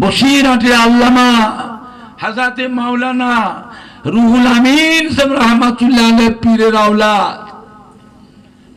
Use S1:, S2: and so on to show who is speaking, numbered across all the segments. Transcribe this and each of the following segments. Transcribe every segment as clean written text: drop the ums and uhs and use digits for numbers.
S1: বসিরহাটের আল্লামা হযরতে মাওলানা রুহুল আমিন সাহেব রহমাতুল্লাহ আলাইহি পীরের আওলাদ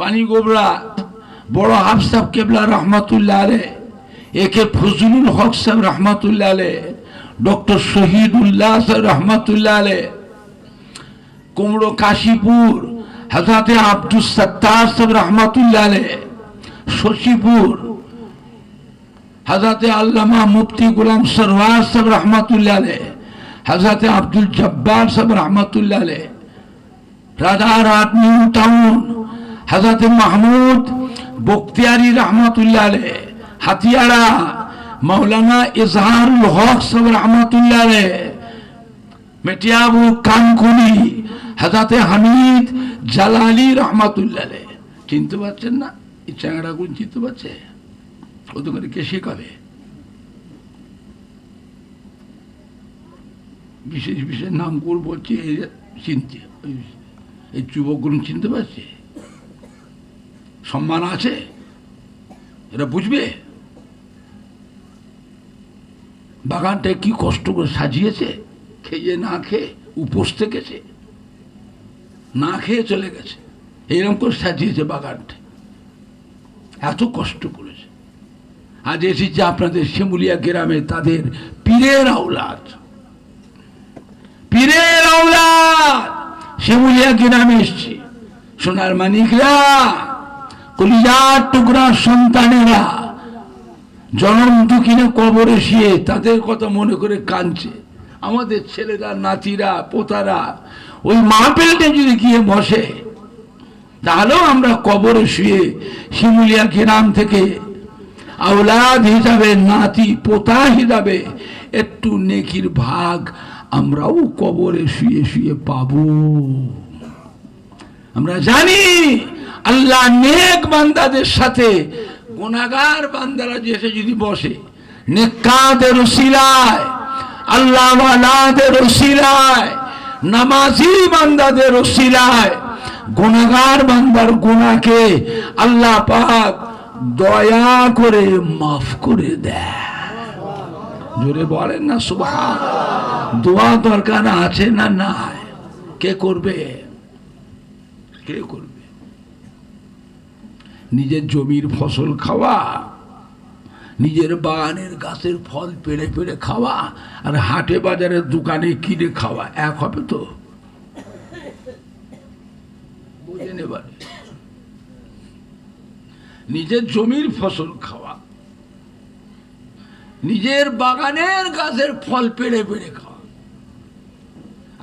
S1: পানি গোবরা বড় হাফেজ সাহেব কেবলা রহমাতুল্লাহ আলাইহি, একে ফজলুল হক সাহেব রহমাতুল্লাহ আলাইহি, ডক্টর শহীদুল্লাহ সাহেব রহমাতুল্লাহ আলাইহি, কুমড়ো কাশীপুর হযরতে আব্দুস সাত্তার সাহেব রহমাতুল্লাহ আলাইহি, শশীপুর হযরতে আল্লামা মুফতি গোলাম সরওয়ার সাহেব রহমাতুল্লাহ আলাইহি, হযরতে আব্দুল জব্বার সাহেব রহমাতুল্লাহ আলাইহি, রাজারহাট নিউ টাউন হযরতে মাহমুদ বখতিয়ারি রহমাতুল্লাহ আলাইহি, হাতিয়াড়া মাওলানা ইজহারুল হক সাহেব রহমাতুল্লাহ আলাইহি, মেটিয়াবু কানকুনি হযরতে হামিদ জালালি রহমাতুল্লাহ আলাইহি। চিনতে পারছেন না? এই চ্যাংড়া গুণ চিনতে পারছে? কত করে কে শেখাবে? বিশেষ বিশেষ নাম করে বলছে চিনতে, এই যুবকগুলো চিনতে পারছে? সম্মান আছে, এরা বুঝবে বাগানটা কি কষ্ট করে সাজিয়েছে, খেয়ে না খেয়ে উপোস থেকেছে, না খেয়ে চলে গেছে, এইরকম করে সাজিয়েছে বাগানটা, এত কষ্ট করেছে। আজ এসেছে আপনাদের শিমুলিয়া গ্রামে তাদের পীরের আওলাদ, পীরের আওলাদ শিমুলিয়া গ্রামে এসছে। সোনার মানিকরা, কলিজার টুকরা সন্তানেরা জনম দুঃখিনে কবরে শুয়ে তাদের কথা মনে করে কাঁদছে। আমাদের ছেলেরা, নাতিরা, পোতারা ওই মাহফিলটা যদি গিয়ে বসে, তাহলেও আমরা কবরে শুয়ে শিমুলিয়া গ্রাম থেকে আওলাদ হিসাবে, নাতি পোতা হিসাবে একটু নেকির ভাগ আমরাও কবরে শুয়ে শুয়ে পাবো। আমরা জানি আল্লাহ নেক বান্দাদের সাথে গুনাহগার বান্দারা যেসে যদি বসে, নেককারদের উসিলায়, আল্লাহ ওয়ালাদের উসিলায়, নামাজি বান্দাদের উসিলায় গুনাহগার বান্দার গুনাহকে আল্লাহ পাক দয়া করে মাফ করে দেয়। জোরে বলেন না সুবহান। দোয়া দরকার আছে না নাই? কে করবে? কে করবে? নিজের জমির ফসল খাওয়া, নিজের বাগানের গাছের ফল পেড়ে পেড়ে খাওয়া আর হাটে বাজারের দোকানে কিনে খাওয়া এক হবে তো? বুঝে নেবার, নিজের জমির ফসল খাওয়া, নিজের বাগানের গাছের ফল পেড়ে পেড়ে খাওয়া।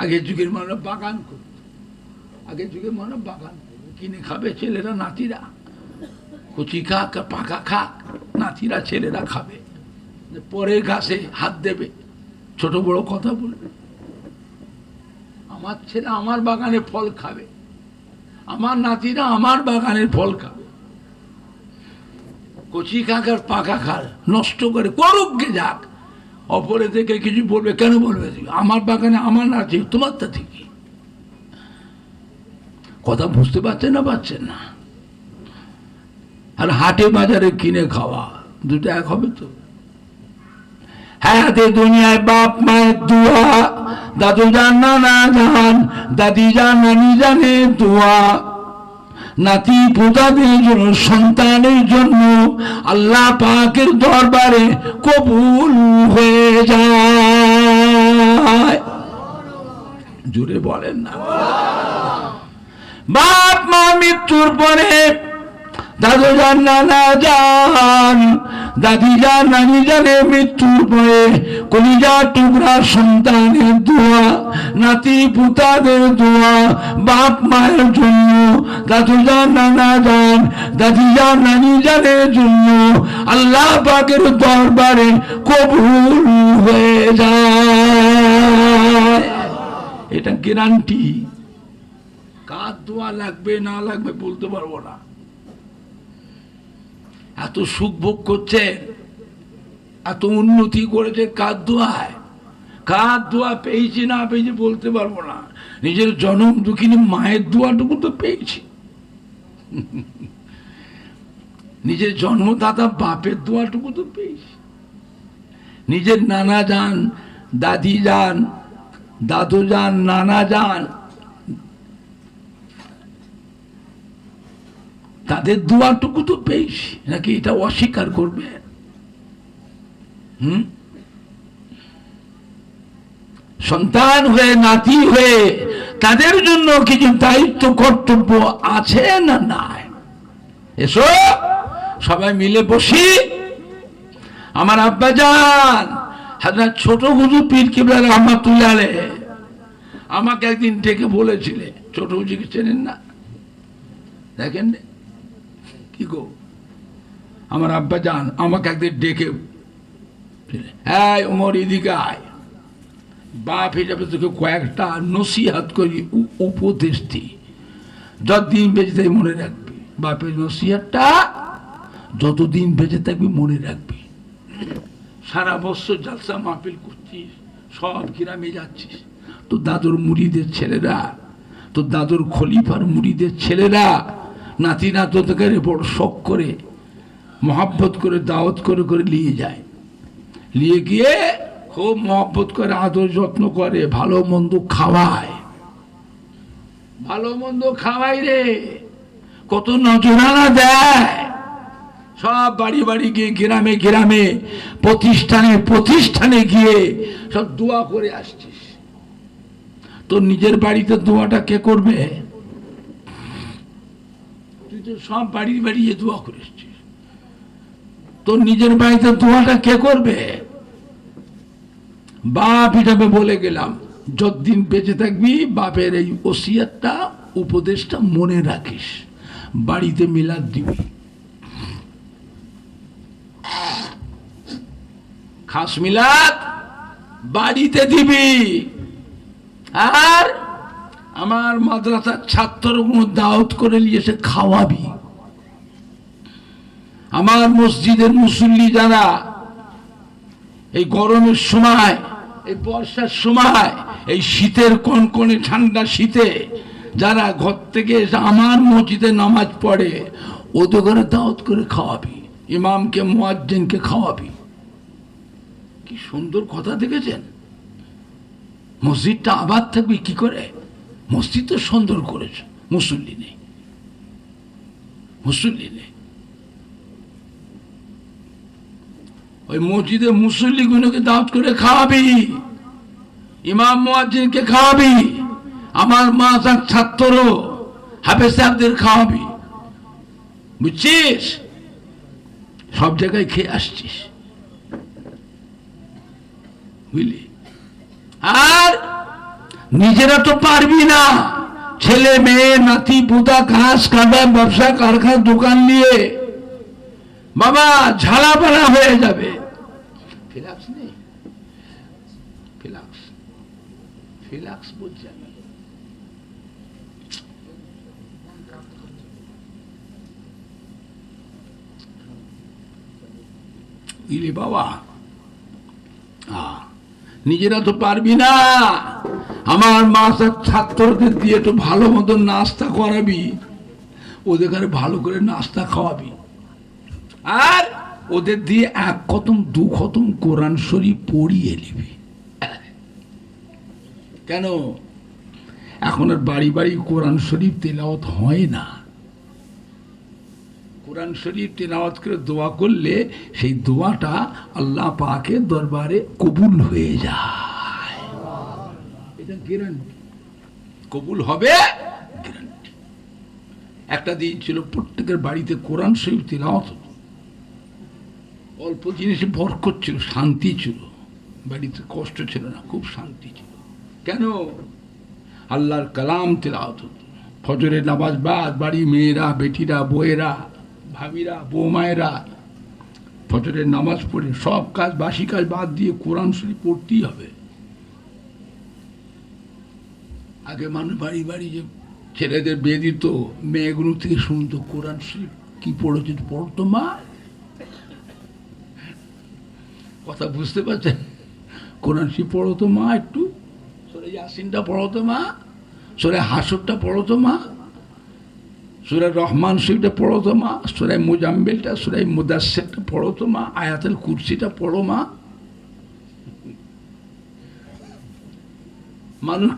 S1: আগের যুগের মানুষ বাগান করত, আগের যুগের মানুষ বাগান কিনে খাবে ছেলেরা নাতিরা, কচি খাক পাকা খাক, নাতিরা ছেলেরা খাবে, পরের ঘাসে হাত দেবে, ছোট বড় কথা বলবে। আমার ছেলে আমার বাগানে ফল খাবে, আমার নাতিরা আমার বাগানের ফল খাবে। কচি খাক আর পাকা খাক নষ্ট করে করুক গে যাক, অপরে থেকে কিছু বলবে কেন? বলবে আমার বাগানে আমার নাতি, তোমার তা ঠিকই। কথা বুঝতে পারছেন না? পাচ্ছেন না? আর হাটে বাজারে কিনে খাওয়া দুটো এক হবে তো? হ্যাঁ, দুনিয়ায় বাপ মায়ের দোয়া, দাদু জান নানা জান দাদি জান নানি জানে দোয়া, নাতি পোতাদের জন্য, সন্তানের জন্য আল্লাহ পাকের দরবারে কবুল হয়ে যায়। জোরে বলেন না। বাপ মা মৃত্যুর পরে দাদু জান নানা জান দাদি জান নানি জানে মৃত্যুর পরে কলিজা টুকরা সন্তানের দোয়া, নাতি পুতাদের দোয়া, বাপ মায়ের জন্য, দাদু জান নানা জান দাদি জান নানি জানের জন্য আল্লাহ পাকের দরবারে কবুল হয়ে যায়। এটা গ্যারান্টি। কার দোয়া লাগবে না লাগবে বলতে পারবো না। এত সুখ ভোগ করছে, এত উন্নতি করেছে কার দোয়ায়? কার দোয়া পেয়েছি না পেয়েছি বলতে পারবো না। নিজের জনম দুঃখিনী মায়ের দোয়াটুকু তো পেয়েছি, নিজের জন্মদাতা বাপের দোয়াটুকু তো পেয়েছি। নিজের নানা যান, দাদি যান, দাদু যান, নানা যান, তাদের দোয়াটুকু তো পেয়েছি, নাকি এটা অস্বীকার করবে? সন্তান হয়ে, নাতি হয়ে তাদের জন্য কিছু দায়িত্ব কর্তব্য আছে না নাই? এসো সবাই মিলে বসি। আমার আব্বা যান হযরত ছোট হুজুর পীর কিবলা রাহমাতুল্লাহ আলাইহি আমাকে একদিন ডেকে বলেছিলেন, ছোট হুজুরকে চেনেন না? দেখেন কি গো, আমার আব্বা যান আমাকে একদিন ডেকে, হ্যাঁ ওমর এদিকে আয়, বাপ হিসাবে তোকে কয়েকটা নসিহত করি, উপদেশ দিই, যতদিন বেঁচে থাকবি মনে রাখবি। বাপের নসিহতটা যতদিন বেঁচে থাকবি মনে রাখবি। সারা বছর জালসা মাহফিল করছিস, সব গ্রামে যাচ্ছিস, তোর দাদুর মুড়িদের ছেলেরা, তোর দাদুর খলিফার মুড়িদের ছেলেরা নাতি নাতকে বড় শখ করে, মহাব্বত করে, দাওয়াত করে করে নিয়ে যায়, নিয়ে গিয়ে খুব মহব্বত করে, আদর যত্ন করে, ভালো মন্দ খাওয়ায়, ভালো মন্দ খাওয়াই রে, কত নজরানা দেয়। সব বাড়ি বাড়ি গিয়ে, গ্রামে গ্রামে, প্রতিষ্ঠানে প্রতিষ্ঠানে গিয়ে সব দোয়া করে আসছিস। তোর নিজের বাড়িতে দোয়াটা কে করবে? তুই তো সব বাড়ি বাড়ি গিয়ে দোয়া করে এসছিস, তোর নিজের বাড়িতে দোয়াটা কে করবে? বাপ হিসাবে বলে গেলাম, যতদিন বেঁচে থাকবি বাপের এই ওসিয়তটা, উপদেশটা মনে রাখিস, বাড়িতে মিলাদ দিবি, খাস মিলাদ বাড়িতে দিবি, আর আমার মাদ্রাসার ছাত্রগুলো দাওয়াত করে নিয়ে এসে খাওয়াবি। আমার মসজিদের মুসল্লি যারা এই গরমের সময়, এই বর্ষার সময়, এই শীতের কনকনে ঠান্ডা শীতে যারা ঘর থেকে এসে আমার মসজিদে নামাজ পড়ে, ওদের ঘরে দাওয়াত করে খাওয়াবি, ইমামকে মুয়াজ্জিনকে খাওয়াবি। কি সুন্দর কথা দেখেছেন? মসজিদটা আবাদ থাকবে কি করে? মসজিদ তো সুন্দর করেছে, মুসল্লি নেই, মুসল্লি নেই। ওই মসজিদে মুসল্লিগুলোকে দাওয়াত করে খাওয়াবি, ইমাম মুয়াজ্জিনকে খাওয়াবি, আমার মাদ্রাসার ছাত্র হাফেজ সাহেবদের খাওয়াবি, বুঝছিস? সব জায়গায় খেয়ে আসছিস, বুঝলি? আর নিজেরা তো পারবি না, ছেলে মেয়ে নাতি পুতা ঘাস কাটা ব্যবসা কারখানা দোকান নিয়ে বাবা ঝালাপালা হয়ে যাবে। ফিলাক্স নেই, ফিলাক্স, ফিলাক্স বলছি আমি। ইলি বাবা, নিজেরা তো পারবি না, আমার মাস্টার ছাত্রদের দিয়ে তো ভালো মতো নাস্তা করাবি, ওদের ঘরে ভালো করে নাস্তা খাওয়াবি, আর ওদের দিয়ে এক খতম দু খতম কোরআন শরীফ পড়িয়ে নিবি। কেন এখন আর বাড়ি বাড়ি কোরআন শরীফ তেলাওয়াত হয় না? কোরআন শরীফ তেলাওয়াত করে দোয়া করলে সেই দোয়াটা আল্লাহ পাকের দরবারে কবুল হয়ে যায়, এটা গ্যারান্টি, কবুল হবে গ্যারান্টি। একটা দিন ছিল প্রত্যেকের বাড়িতে কোরআন শরীফ তেলাওয়াত হতো, অল্প জিনিসে বরকত ছিল, শান্তি ছিল, বাড়িতে কষ্ট ছিল না, খুব শান্তি ছিল। কেন? আল্লাহর কালাম তেলাওয়াত হতো। ফজরের নামাজ বাদ বাড়ি মেয়েরা, বেটিরা, বউয়েরা, ভাবিরা, বৌমায়েরা ফজরের নামাজ পড়ে সব কাজ, বাসি কাজ বাদ দিয়ে কোরআন শরীফ পড়তেই হবে। আগে মানুষ বাড়ি বাড়ি যে ছেলেদের বিয়ে দিত, মেয়েগুলো থেকে শুনতো কোরআন শরীফ কি পড়েছে, পড়তো মা। কথা বুঝতে পারছেন? কোরআন শরীফ পড়ো তো মা, একটু সূরা ইয়াসিনটা পড়ো তো মা, সূরা হাসরটা পড়ো তো মা, সূরা রহমান শরীফটা পড়ো তো মা, সূরা মুজাম্মিলটা, সূরা মুদাসসিরটা পড়ো তো মা, আয়াতুল কুরসিটা পড়ো মা। মানুষ